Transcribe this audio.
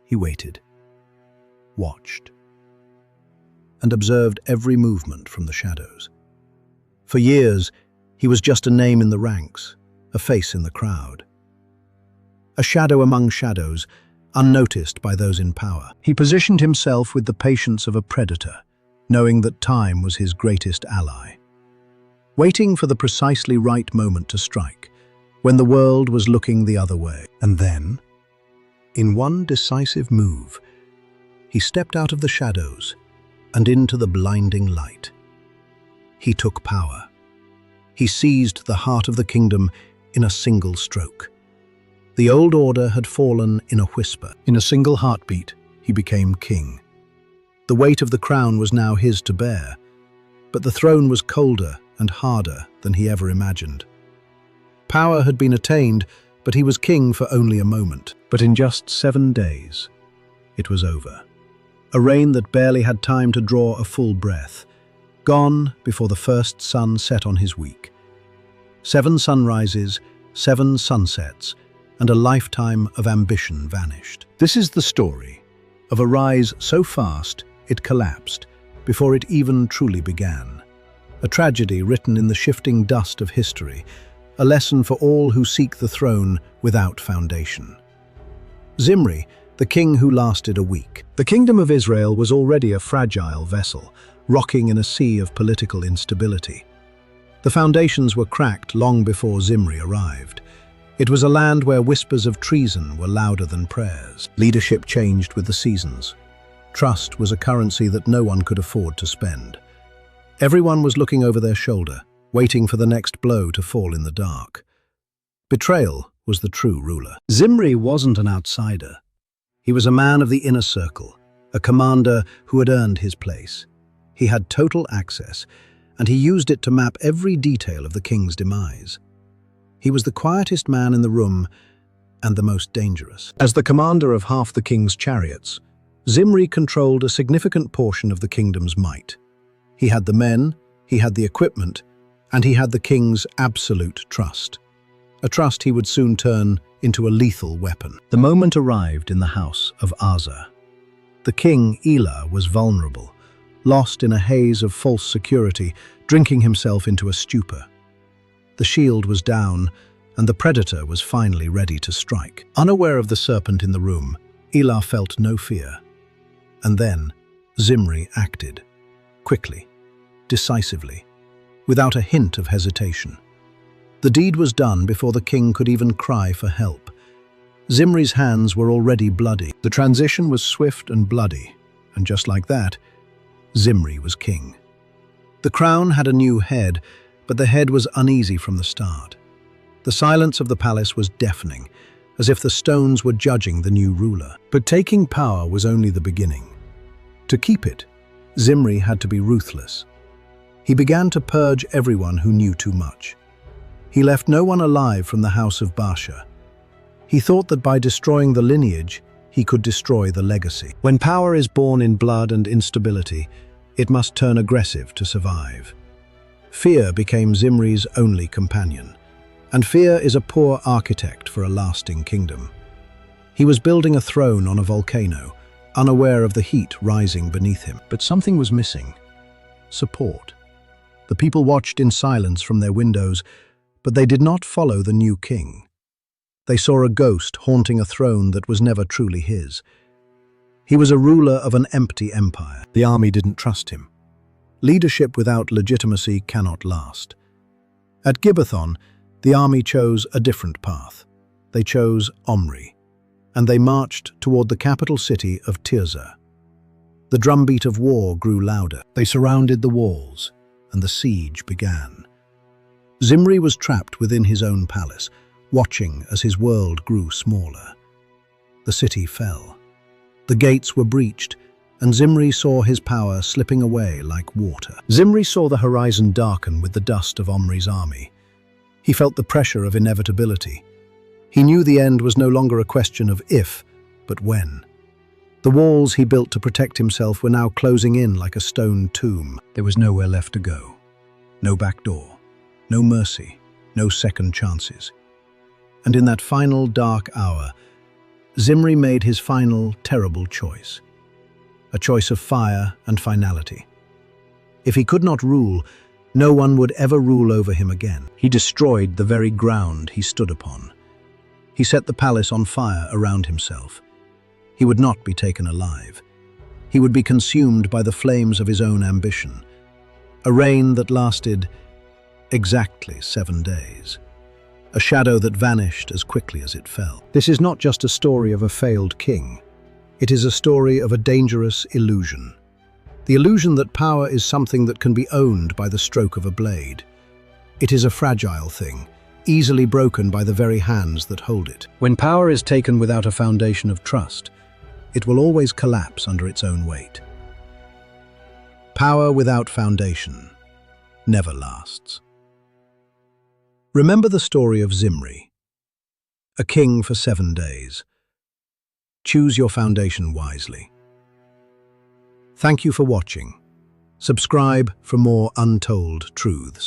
He waited, watched, and observed every movement from the shadows. For years, he was just a name in the ranks, a face in the crowd. A shadow among shadows, unnoticed by those in power. He positioned himself with the patience of a predator, knowing that time was his greatest ally. Waiting for the precisely right moment to strike, when the world was looking the other way. And then, in one decisive move, he stepped out of the shadows and into the blinding light. He took power. He seized the heart of the kingdom in a single stroke. The old order had fallen in a whisper. In a single heartbeat, he became king. The weight of the crown was now his to bear, but the throne was colder and harder than he ever imagined. Power had been attained, but he was king for only a moment. But in just 7 days, it was over. A reign that barely had time to draw a full breath, gone before the first sun set on his week. 7 sunrises, 7 sunsets, and a lifetime of ambition vanished. This is the story of a rise so fast it collapsed before it even truly began. A tragedy written in the shifting dust of history, a lesson for all who seek the throne without foundation. Zimri, the king who lasted a week. The kingdom of Israel was already a fragile vessel, rocking in a sea of political instability. The foundations were cracked long before Zimri arrived. It was a land where whispers of treason were louder than prayers. Leadership changed with the seasons. Trust was a currency that no one could afford to spend. Everyone was looking over their shoulder, waiting for the next blow to fall in the dark. Betrayal was the true ruler. Zimri wasn't an outsider. He was a man of the inner circle, a commander who had earned his place. He had total access, and he used it to map every detail of the king's demise. He was the quietest man in the room and the most dangerous. As the commander of half the king's chariots, Zimri controlled a significant portion of the kingdom's might. He had the men, he had the equipment, and he had the king's absolute trust. A trust he would soon turn into a lethal weapon. The moment arrived in the house of Asa. The king, Elah, was vulnerable, lost in a haze of false security, drinking himself into a stupor. The shield was down, and the predator was finally ready to strike. Unaware of the serpent in the room, Elah felt no fear. And then, Zimri acted. Quickly, decisively, without a hint of hesitation. The deed was done before the king could even cry for help. Zimri's hands were already bloody. The transition was swift and bloody, and just like that, Zimri was king. The crown had a new head, but the head was uneasy from the start. The silence of the palace was deafening, as if the stones were judging the new ruler. But taking power was only the beginning. To keep it, Zimri had to be ruthless. He began to purge everyone who knew too much. He left no one alive from the house of Baasha. He thought that by destroying the lineage, he could destroy the legacy. When power is born in blood and instability, it must turn aggressive to survive. Fear became Zimri's only companion, and fear is a poor architect for a lasting kingdom. He was building a throne on a volcano, unaware of the heat rising beneath him. But something was missing. Support. The people watched in silence from their windows, but they did not follow the new king. They saw a ghost haunting a throne that was never truly his. He was a ruler of an empty empire. The army didn't trust him. Leadership without legitimacy cannot last. At Gibbethon, the army chose a different path. They chose Omri, and they marched toward the capital city of Tirzah. The drumbeat of war grew louder. They surrounded the walls, and the siege began. Zimri was trapped within his own palace, watching as his world grew smaller. The city fell. The gates were breached, and Zimri saw his power slipping away like water. Zimri saw the horizon darken with the dust of Omri's army. He felt the pressure of inevitability. He knew the end was no longer a question of if, but when. The walls he built to protect himself were now closing in like a stone tomb. There was nowhere left to go. No back door, no mercy, no second chances. And in that final dark hour, Zimri made his final, terrible choice. A choice of fire and finality. If he could not rule, no one would ever rule over him again. He destroyed the very ground he stood upon. He set the palace on fire around himself. He would not be taken alive. He would be consumed by the flames of his own ambition. A reign that lasted exactly 7 days. A shadow that vanished as quickly as it fell. This is not just a story of a failed king. It is a story of a dangerous illusion. The illusion that power is something that can be owned by the stroke of a blade. It is a fragile thing, easily broken by the very hands that hold it. When power is taken without a foundation of trust, it will always collapse under its own weight. Power without foundation never lasts. Remember the story of Zimri, a king for 7 days. Choose your foundation wisely. Thank you for watching. Subscribe for more untold truths.